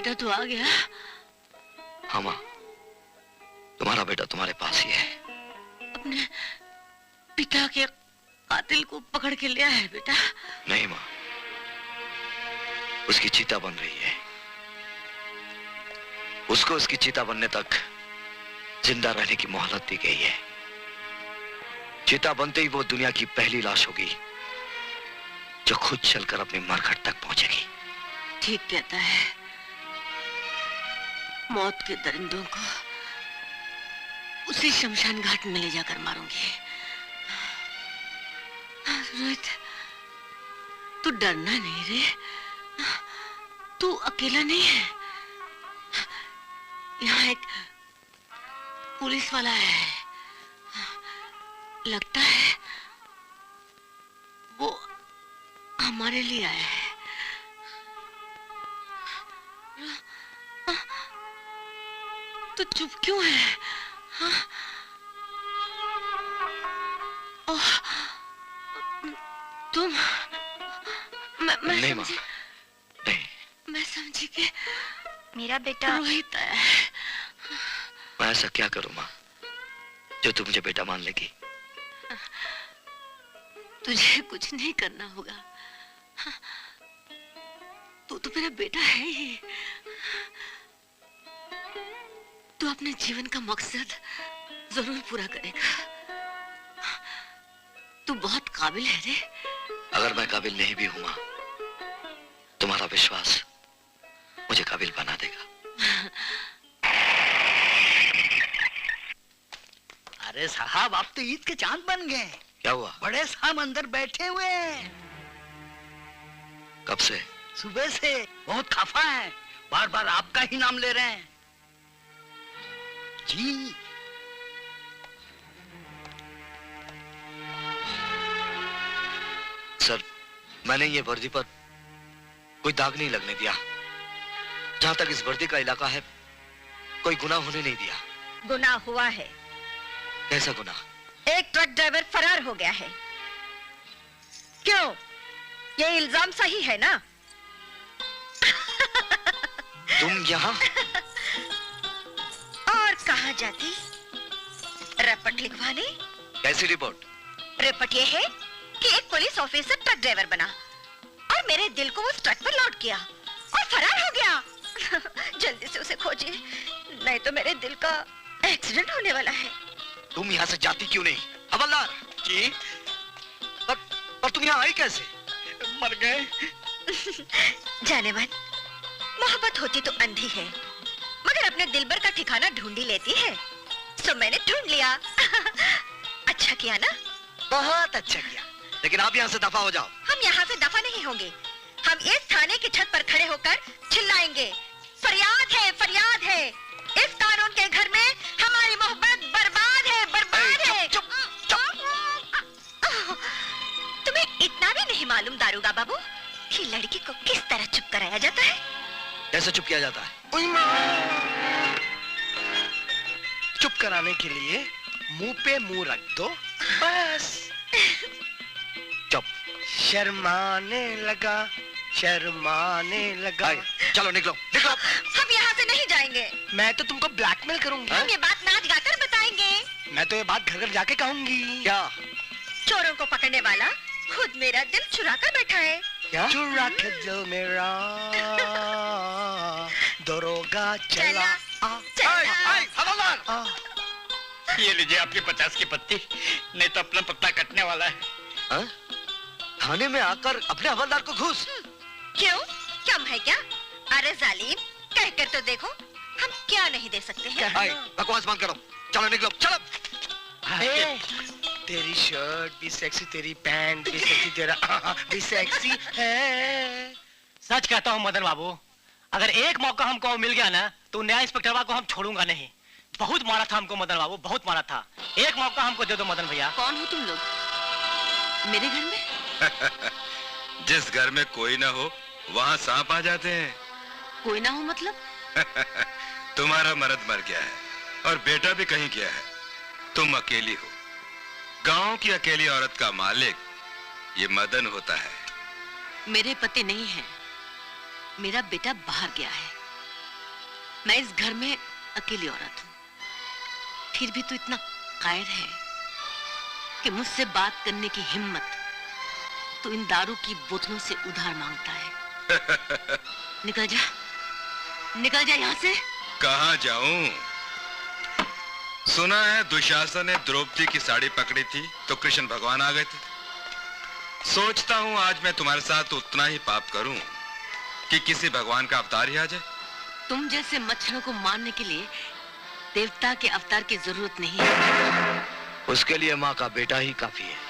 बेटा तो आ गया। हाँ माँ, तुम्हारा बेटा तुम्हारे पास ही है। अपने पिता के कातिल को पकड़ के लिया है बेटा? नहीं माँ, उसकी चीता बन रही है। उसको उसकी चीता बनने तक जिंदा रहने की मोहलत दी गई है। चीता बनते ही वो दुनिया की पहली लाश होगी जो खुद चलकर अपने मरघट तक पहुंचेगी। ठीक कहता है। मौत के दरिंदों को उसी शमशान घाट में ले जाकर मारूंगी। रोहित, तू डरना नहीं रे। तू अकेला नहीं है। यहाँ एक पुलिस वाला है। लगता है वो हमारे लिए आया है। तो चुप क्यों है? हाँ? ओह, तुम मैं नहीं माँ, नहीं। मैं समझी कि मेरा बेटा रोहित आया है। मैं ऐसा क्या करूं माँ जो तू मुझे बेटा मान लेगी? तुझे कुछ नहीं करना होगा। तू तो मेरा बेटा है ही। तू अपने जीवन का मकसद जरूर पूरा करेगा। तू बहुत काबिल है रे। अगर मैं काबिल नहीं भी हूं माँ, तुम्हारा विश्वास मुझे काबिल बना देगा। अरे साहब, आप तो ईद के चांद बन गए। क्या हुआ? बड़े साहब अंदर बैठे हुए हैं। कब से? सुबह से बहुत खफा हैं। बार बार आपका ही नाम ले रहे हैं। जी सर, मैंने ये वर्दी पर कोई दाग नहीं लगने दिया। जहां तक इस वर्दी का इलाका है, कोई गुनाह होने नहीं दिया। गुनाह हुआ है। कैसा गुनाह? एक ट्रक ड्राइवर फरार हो गया है। क्यों, ये इल्जाम सही है ना? तुम यहाँ? और कहाँ जाती? रिपोर्ट लिखवाने। कैसी रिपोर्ट? रिपोर्ट ये है कि एक पुलिस ऑफिसर ट्रक ड्राइवर बना और मेरे दिल को उस ट्रक पर लौट गया और फरार हो गया। जल्दी से उसे खोजिए, नहीं तो मेरे दिल का एक्सीडेंट होने वाला है। तुम यहाँ से जाती क्यों नहीं? हवलदार जी, पर तुम यहाँ आई कैसे? मर गए। जाने मन, मोहब्बत होती तो अंधी है, मगर अपने दिलबर का ठिकाना ढूंढी लेती है। सो मैंने ढूंढ लिया। अच्छा किया ना? बहुत अच्छा किया। लेकिन आप यहाँ से दफा हो जाओ। हम यहाँ से दफा नहीं होंगे। हम इस थाने की छत पर खड़े होकर चिल्लाएंगे, फरियाद है, फरियाद है। इस कानून के घर में हमारी मोहब्बत बर्बाद है, बर्बाद है। चुप, तुम्हें इतना भी नहीं मालूम दारोगा बाबू कि लड़की को किस तरह चुप कराया जाता है? कैसे चुप किया जाता है? चुप कराने के लिए मुंह पे मुंह रख दो, बस। चुप। शर्माने लगा, शर्माने लगा। चलो निकलो, निकलो। हम यहाँ से नहीं जाएंगे। मैं तो तुमको ब्लैकमेल करूंगी। हम ये बात नाच गाकर बताएंगे। मैं तो ये बात घर घर जाके कहूंगी। क्या? चोरों को पकड़ने वाला खुद मेरा दिल चुरा कर बैठा है। क्या? चुरा के दिल मेरा दरोगा चला। ये लीजिए आपकी 50 की पत्ती, नहीं तो अपना पत्ता कटने वाला है। हा? थाने में आकर अपने हवलदार को घूस? क्यों, कम है क्या? अरे जालिम, कहकर तो देखो, हम क्या नहीं दे सकते हैं। बकवास बंद करो, चलो निकलो, चलो। तेरी शर्ट भी सेक्सी, तेरी पैंट भी सेक्सी, तेरा भी सेक्सी है। सच कहता हूँ मदन बाबू, अगर एक मौका हमको मिल गया ना तो नया इंस्पेक्टर बाबू को हम छोड़ूंगा नहीं। बहुत मारा था हमको मदन बाबू, बहुत मारा था। एक मौका हमको दे दो मदन भैया। कौन हो तुम लोग? मेरे घर में? जिस घर में कोई ना हो वहाँ सांप आ जाते हैं। कोई ना हो मतलब? तुम्हारा मर्द मर गया है और बेटा भी कहीं गया है। तुम अकेली हो। गांव की अकेली औरत का मालिक ये मदन होता है। मेरे पति नहीं है, मेरा बेटा बाहर गया है। मैं इस घर में अकेली औरत हूँ, फिर भी तू इतना कायर है कि मुझसे बात करने की हिम्मत तो इन दारू की बोतलों से उधार मांगता है। निकल जा यहाँ से। कहाँ जाऊं? सुना है दुशासन ने द्रौपदी की साड़ी पकड़ी थी तो कृष्ण भगवान आ गए थे। सोचता हूं आज मैं तुम्हारे साथ उतना ही पाप करूं कि किसी भगवान का अवतार ही आ जाए। तुम जैसे मच्छरों को मारने के लिए देवता के अवतार की जरूरत नहीं है। उसके लिए माँ का बेटा ही काफी है।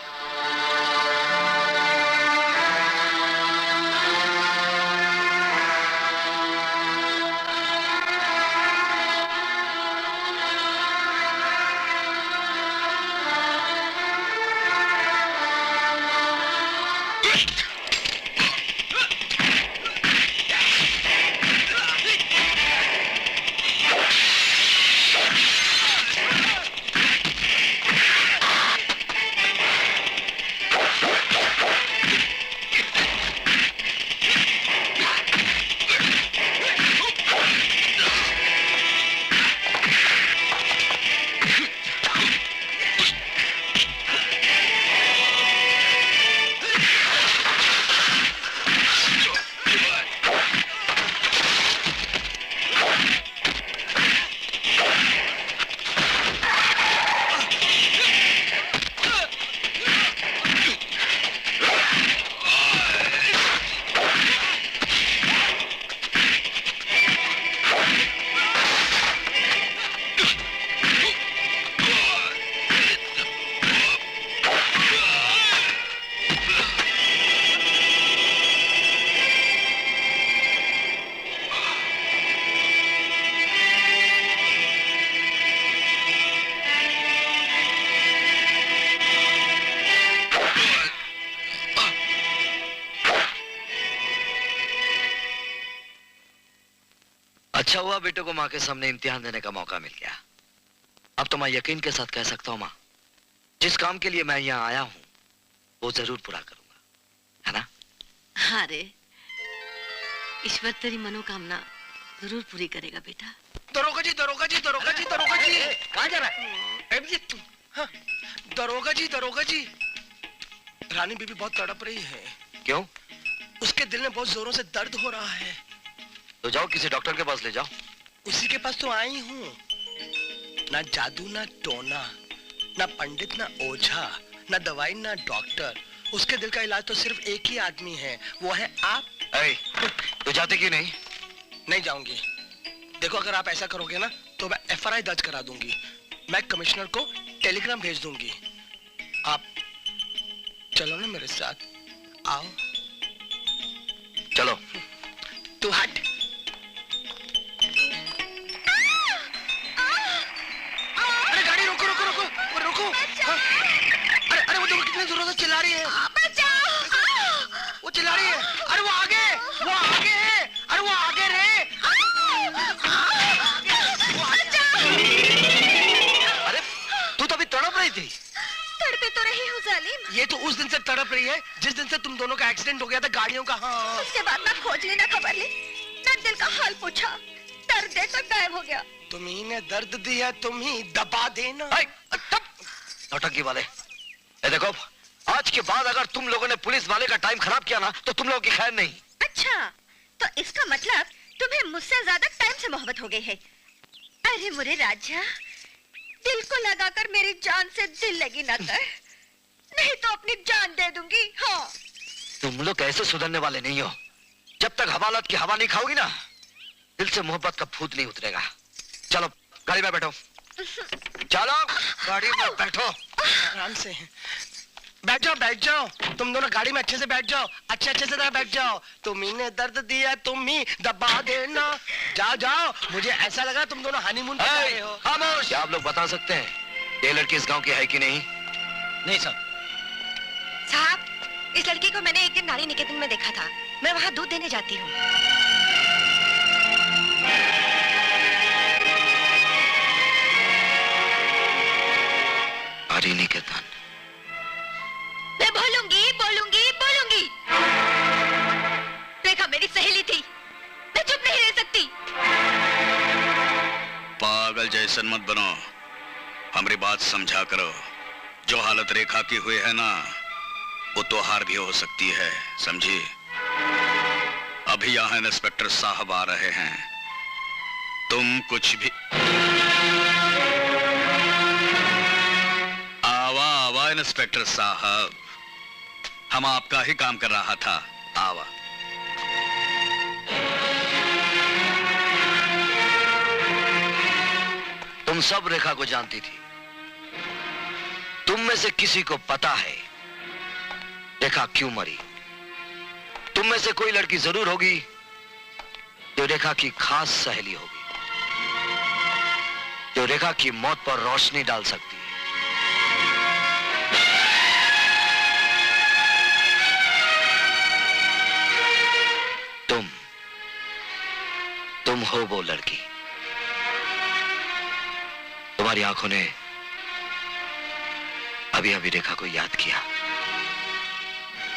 अच्छा हुआ बेटे को माँ के सामने इम्तिहान देने का मौका मिल गया। अब तो मैं यकीन के साथ कह सकता हूँ माँ, जिस काम के लिए मैं यहाँ आया हूँ वो जरूर पूरा करूंगा, है ना? हाँ रे, ईश्वर तेरी मनोकामना जरूर पूरी करेगा बेटा। दरोगा जी, दरोगा जी, दरोगा जी, दरोगा जी। कहाँ जा रहा है? तुम। हाँ, दरोगा जी, दरोगा जी। रानी बीबी बहुत तड़प रही है। क्यों? उसके दिल में बहुत जोरों से दर्द हो रहा है। तो जाओ किसी डॉक्टर के पास ले जाओ। उसी के पास तो आई हूँ। ना जादू, ना टोना, ना पंडित, ना ओझा, ना दवाई, ना डॉक्टर। उसके दिल का इलाज तो सिर्फ एक ही आदमी है, वो है आप। तो जाते क्यों नहीं? नहीं जाऊंगी। देखो, अगर आप ऐसा करोगे ना तो मैं FRI दर्ज करा दूंगी। मैं कमिश्नर को टेलीग्राम भेज दूंगी। आप चलो ना मेरे साथ, आओ। चलो। तू हट। अरे गाड़ी रोको, रोको, रोको, रोको। अरे वो देखो कितनी जोरों से चिल्ला रही है। वो चिल्ला रही है। अरे वो आगे, वो आगे है। अरे वो आगे रे। अरे तू तो अभी तड़प रही थी। तड़पे तो रही हूँ जालिम। ये तो उस दिन से तड़प रही है जिस दिन से तुम दोनों का एक्सीडेंट हो गया था गाड़ियों का। हाँ, उसके बाद ना खोज ली, ना खबर ली, ना दिल का हाल पूछा। दर्द देकर गायब हो गया। तुम्ही ने दर्द दिया, तुम ही दबा देना। नौटंकी वाले, ये देखो, आज के बाद अगर तुम लोगों ने पुलिस वाले का टाइम खराब किया ना तो तुम लोगों की खैर नहीं। अच्छा, तो इसका मतलब तुम्हें मुझसे ज्यादा टाइम से मोहब्बत हो गई है। अरे मुरे राजा, दिल को लगाकर मेरी जान से दिल लगी ना कर, नहीं तो अपनी जान दे दूंगी। हाँ, तुम लोग ऐसे सुधरने वाले नहीं हो। जब तक हवालात की हवा नहीं खाओगी ना, दिल से मोहब्बत का भूत नहीं उतरेगा। चलो गाड़ी में बैठो। चलो गाड़ी में बैठो। आराम से बैठ जाओ, बैठ जाओ। तुम दोनों गाड़ी में अच्छे से बैठ जाओ, अच्छे से बैठ जाओ। तुम्ही ने दर्द दिया, तुम ही दबा देना। जाओ जाओ। मुझे ऐसा लगा तुम दोनों हनीमून पे जा रहे हो। खामोश। क्या आप लोग बता सकते हैं ये लड़की इस गांव की है कि नहीं? नहीं साहब। साहब, इस लड़की को मैंने एक दिन नारी निकेतन में देखा था। मैं वहाँ दूध देने जाती हूँ। नारी निकेतन? मैं बोलूंगी, बोलूंगी, बोलूंगी। रेखा मेरी सहेली थी, मैं चुप नहीं रह सकती। जैसन मत बनो, हमारी बात समझा करो। जो हालत रेखा की हुई है ना, वो त्योहार भी हो सकती है, समझी? अभी यहाँ इंस्पेक्टर साहब आ रहे हैं, तुम कुछ भी आवा आवा इंस्पेक्टर साहब, हम आपका ही काम कर रहा था, आवा। तुम सब रेखा को जानती थी। तुम में से किसी को पता है रेखा क्यों मरी? तुम में से कोई लड़की जरूर होगी जो रेखा की खास सहेली होगी, जो रेखा की मौत पर रोशनी डाल सकती है। तुम हो वो लड़की। तुम्हारी आंखों ने अभी अभी रेखा को याद किया।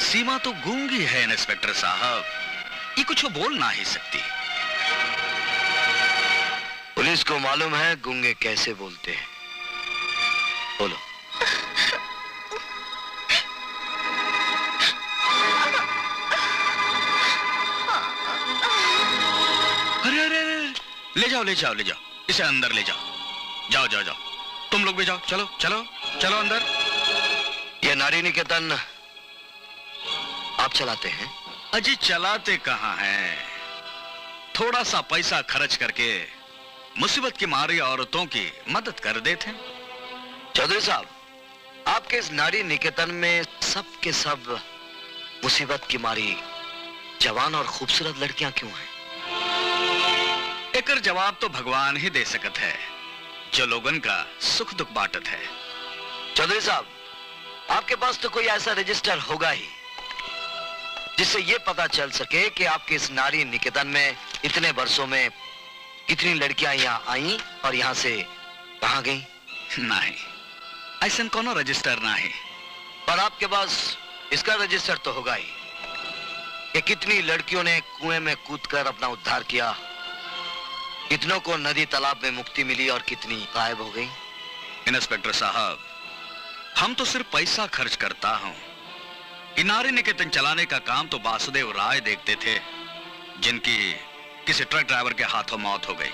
सीमा तो गूंगी है इंस्पेक्टर साहब, ये कुछ वो बोल ना ही सकती। पुलिस को मालूम है गूंगे कैसे बोलते हैं। बोलो। अरे अरे अरे, ले जाओ ले जाओ ले जाओ, इसे अंदर ले जाओ। जाओ जाओ जाओ, तुम लोग भी जाओ, चलो चलो चलो अंदर। ये नारी निकेतन आप चलाते हैं? अजी चलाते कहाँ हैं, थोड़ा सा पैसा खर्च करके मुसीबत की मारी औरतों की मदद कर देते हैं। चौधरी साहब, आपके इस नारी निकेतन में सब के सब मुसीबत की मारी जवान और खूबसूरत लड़कियां क्यों हैं? एकर जवाब तो भगवान ही दे सकत है, जो लोगन का सुख दुख बांटत है। चौधरी साहब, आपके पास तो कोई ऐसा रजिस्टर होगा ही जिससे ये पता चल सके कि आपके इस नारी निकेतन में इतने वर्षों में कितनी लड़कियां यहाँ आई और यहाँ से कहाँ गई? नहीं, ऐसा कोनो रजिस्टर नहीं। पर आपके पास इसका रजिस्टर तो होगा ही कि कितनी लड़कियों ने कुएं में कूदकर अपना उद्धार किया, कितनों को नदी तालाब में मुक्ति मिली और कितनी गायब हो गई। इंस्पेक्टर साहब, हम तो सिर्फ पैसा खर्च करता हूं। नारी निकेतन चलाने का काम तो वासुदेव राय देखते थे, जिनकी किसी ट्रक ड्राइवर के हाथों मौत हो गई।